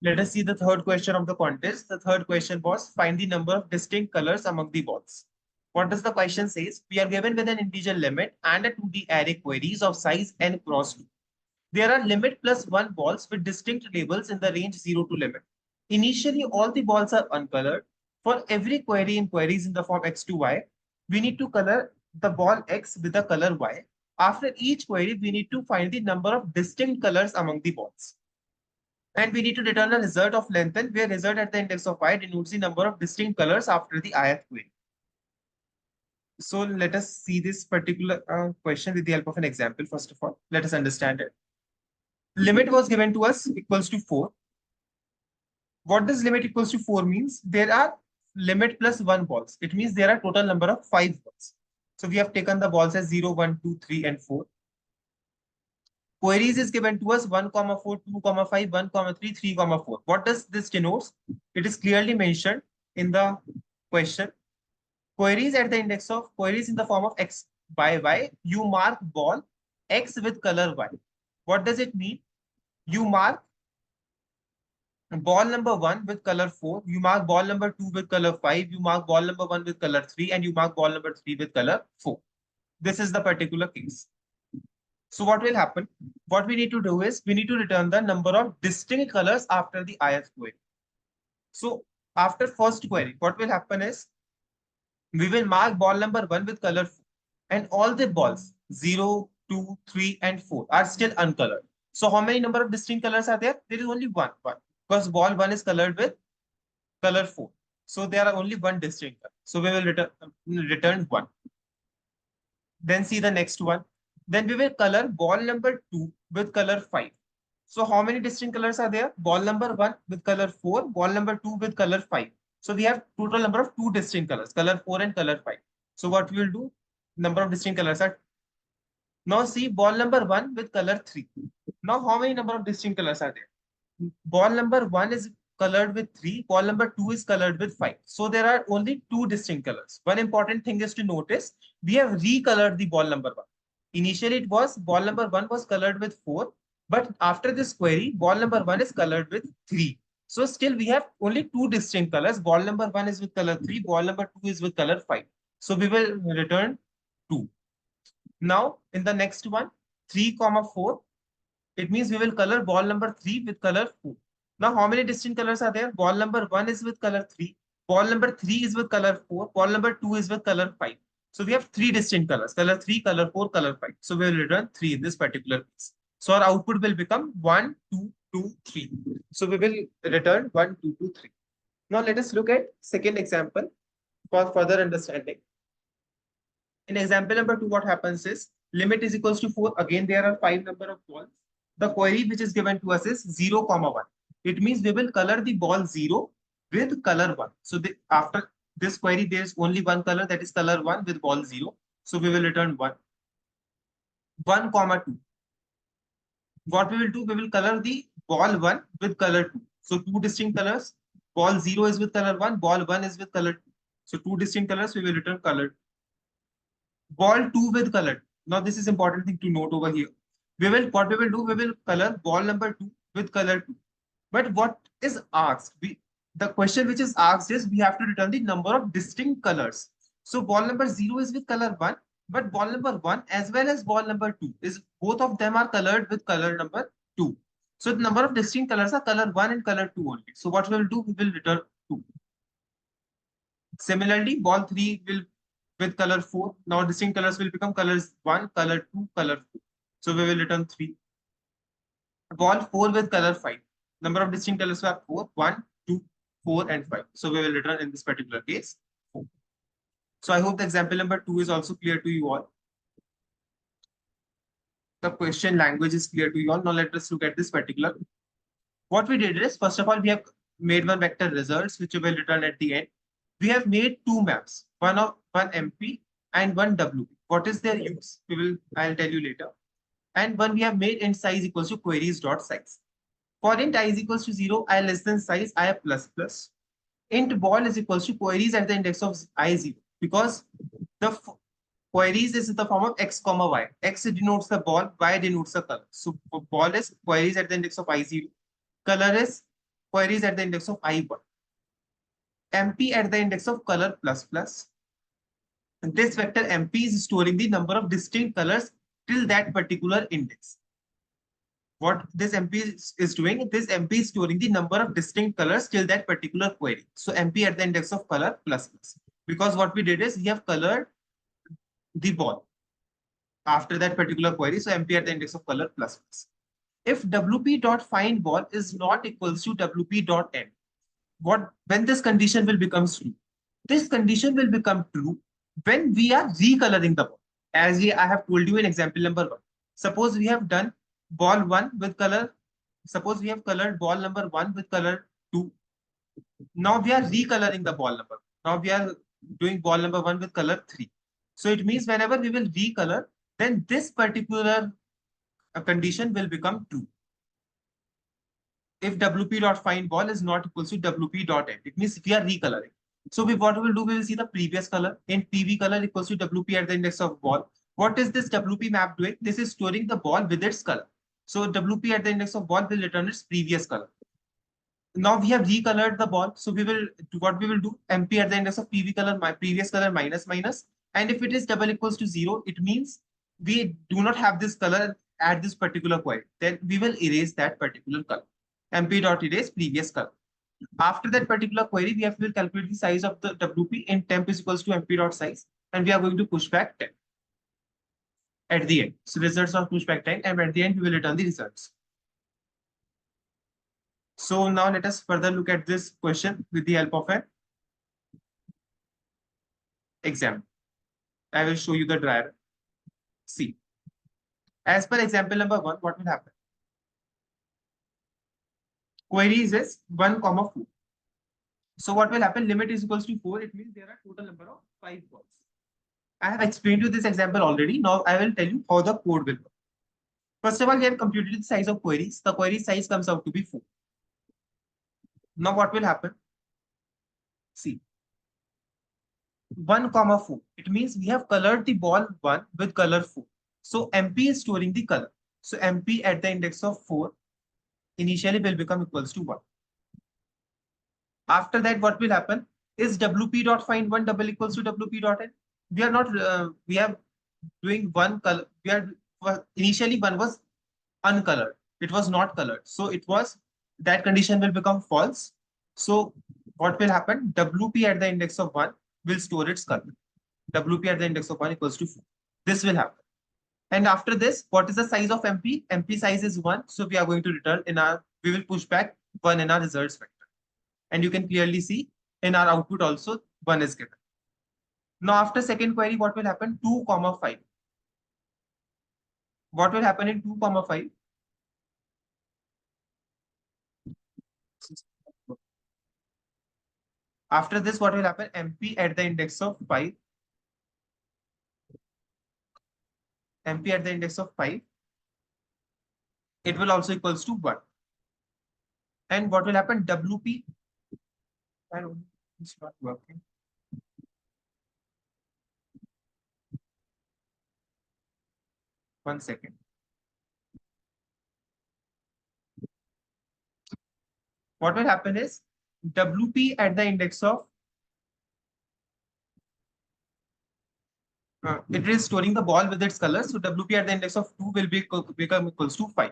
Let us see the third question of the contest. The third question was find the number of distinct colors among the balls. What does the question says? We are given with an integer limit and a 2D array queries of size n cross 2. There are limit plus 1 balls with distinct labels in the range 0 to limit. Initially, all the balls are uncolored. For every query in queries in the form x to y, we need to color the ball x with the color y. After each query, we need to find the number of distinct colors among the balls. And we need to return a result of lengthen, where result at the index of y denotes the number of distinct colors after the ith query. So let us see this particular question with the help of an example. First of all, let us understand it. Limit was given to us equals to 4. What does limit equals to 4 means? There are limit plus 1 balls. It means there are total number of 5 balls. So we have taken the balls as 0, 1, 2, 3, and 4. Queries is given to us 1, 4, 2, 5, 1, 3, 3, 4. What does this denotes? It is clearly mentioned in the question. Queries at the index of queries in the form of x by y. You mark ball x with color y. What does it mean? You mark ball number 1 with color 4, you mark ball number 2 with color 5, you mark ball number 1 with color 3, and you mark ball number 3 with color 4. This is the particular case. So what will happen? What we need to do is we need to return the number of distinct colors after the ith query. So after first query, what will happen is we will mark ball number 1 with color 4, and all the balls 0, 2, 3, and 4 are still uncolored. So how many number of distinct colors are there? There is only one. Because ball 1 is colored with color 4. So there are only one distinct color. So we will return 1. Then see the next one. Then we will color ball number 2 with color 5. So how many distinct colors are there? Ball number 1 with color 4, ball number 2 with color 5. So we have total number of 2 distinct colors, color 4 and color 5. So what we will do? Number of distinct colors are. Now see ball number 1 with color 3. Now how many number of distinct colors are there? Ball number 1 is colored with 3, ball number 2 is colored with 5. So there are only 2 distinct colors. One important thing is to notice, we have recolored the ball number 1. Initially it was ball number 1 was colored with 4, but after this query, ball number 1 is colored with 3. So still we have only 2 distinct colors. Ball number 1 is with color 3, ball number 2 is with color 5. So we will return 2. Now in the next one, 3, 4, it means we will color ball number 3 with color 4. Now, how many distinct colors are there? Ball number 1 is with color 3. Ball number 3 is with color 4. Ball number 2 is with color 5. So we have 3 distinct colors, color 3, color 4, color 5. So we will return 3 in this particular case. So our output will become 1, 2, 2, 3. So we will return 1, 2, 2, 3. Now let us look at second example for further understanding. In example number 2, what happens is limit is equals to 4. Again, there are 5 number of balls. The query which is given to us is 0, 1. It means we will color the ball 0 with color 1. So after this query, there is only one color, that is color 1 with ball 0. So we will return 1. 1, 2. What we will do, we will color the ball 1 with color 2. So 2 distinct colors. Ball 0 is with color 1, ball 1 is with color 2. So 2 distinct colors, we will return color 2. Ball 2 with color 2. Now this is important thing to note over here. We will color ball number 2 with color 2. But what is asked? The question which is asked is we have to return the number of distinct colors. So ball number 0 is with color 1, but ball number 1 as well as ball number 2 is both of them are colored with color number 2. So the number of distinct colors are color 1 and color 2 only. So what we will do, we will return 2. Similarly, ball 3 will with color 4. Now distinct colors will become colors 1, color 2, color 4. So we will return 3. Ball 4 with color 5. Number of distinct colors are 4, 1, 2, 4, and 5. So we will return in this particular case 4. So I hope the example number 2 is also clear to you all. The question language is clear to you all. Now let us look at this particular. What we did is, first of all, we have made one vector results, which we will return at the end. We have made 2 maps, one MP and one WP. What is their use? I'll tell you later. And one we have made int size equals to queries.size. For int I is equals to 0, I less than size, I have plus plus. Int ball is equals to queries at the index of I 0, because the queries is in the form of x, y. X denotes the ball, y denotes the color. So ball is queries at the index of I 0. Color is queries at the index of I1, MP at the index of color plus plus. This vector MP is storing the number of distinct colors till that particular index. What this MP is doing, this MP is storing the number of distinct colors till that particular query. So MP at the index of color plus plus. Because what we did is we have colored the ball after that particular query. So MP at the index of color plus plus. If WP.findBall is not equals to WP.end, when this condition will become true? This condition will become true when we are recoloring the ball. As I have told you in example number 1. Suppose we have done ball 1 with color. Suppose we have colored ball number 1 with color 2. Now we are recoloring the ball number. Now we are doing ball number 1 with color 3. So it means whenever we will recolor, then this particular condition will become true. If WP.findBall is not equal to WP.end, it means we are recoloring. So what we will do, we will see the previous color in PV color equals to WP at the index of ball. What is this WP map doing? This is storing the ball with its color. So WP at the index of ball will return its previous color. Now we have recolored the ball. So what we will do, MP at the index of PV color, my previous color minus minus. And if it is double equals to 0, it means we do not have this color at this particular point. Then we will erase that particular color. MP.erase previous color. After that particular query, we have to calculate the size of the WP in temp is equals to MP.size, and we are going to push back 10 at the end. So results of pushback 10, and at the end we will return the results. So now let us further look at this question with the help of an example. I will show you the diagram. See, as per example number 1, what will happen? Queries is 1, 4. So what will happen? Limit is equals to 4. It means there are total number of 5 balls. I have explained you this example already. Now I will tell you how the code will work. First of all, we have computed the size of queries. The query size comes out to be 4. Now what will happen? See, 1, 4. It means we have colored the ball 1 with color 4. So MP is storing the color. So MP at the index of 4 initially will become equals to 1. After that, what will happen is WP.findOne double equals to WP.end. We are not, we are doing one color. Initially one was uncolored. It was not colored. So that condition will become false. So what will happen? WP at the index of 1 will store its color. WP at the index of 1 equals to 4. This will happen. And after this, what is the size of MP? MP size is 1. So we are going to return we will push back 1 in our results vector. And you can clearly see in our output also 1 is given. Now after second query, what will happen? 2, 5. What will happen in 2, 5? After this, what will happen? MP at the index of 5. MP at the index of 5. It will also equals to 1. And what will happen? WP. And it's not working. One second. What will happen is WP at the index of it is storing the ball with its color. So WP at the index of 2 will become equals to 5.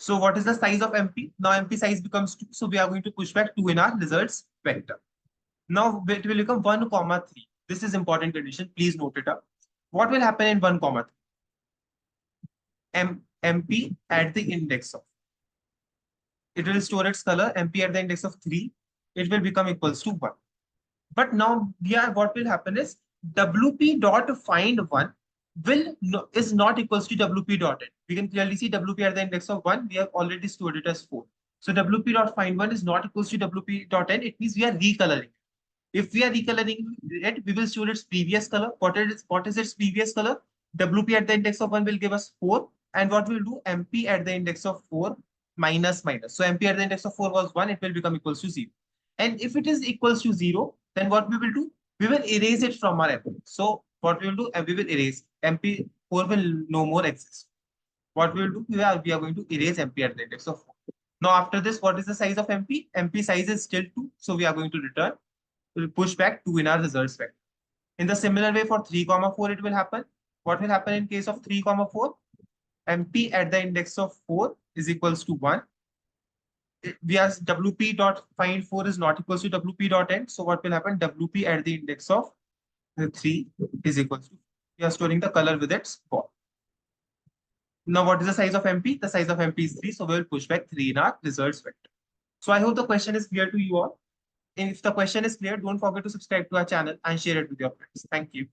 So what is the size of MP? Now MP size becomes 2. So we are going to push back 2 in our results vector. Now it will become 1, 3. This is important condition. Please note it up. What will happen in 1, 3? MP at the index of. It will store its color. MP at the index of 3. It will become equals to 1. But now what will happen is WP.findOne is not equals to WP.end. We can clearly see WP at the index of 1. We have already stored it as 4. So WP.findOne is not equals to WP.end. It means we are recoloring. If we are recoloring it, we will store its previous color. What is its previous color? WP at the index of 1 will give us 4. And what we'll do? MP at the index of 4 minus minus. So MP at the index of 4 was 1. It will become equals to 0. And if it is equals to 0, then what we will do? We will erase it from our MP. So what we will do? We will erase. MP4 will no more exist. What we will do? We are going to erase MP at the index of 4. Now after this, what is the size of MP? MP size is still 2. So we are going to return. We'll push back 2 in our results vector. In the similar way for 3, 4, it will happen. What will happen in case of 3, 4? MP at the index of 4 is equals to 1. We are WP dot find 4 is not equals to WP dot end. So what will happen? WP at the index of 3 is equals to, we are storing the color with its ball. Now, what is the size of MP? The size of MP is 3. So we will push back 3 in our results vector. So I hope the question is clear to you all. If the question is clear, don't forget to subscribe to our channel and share it with your friends. Thank you.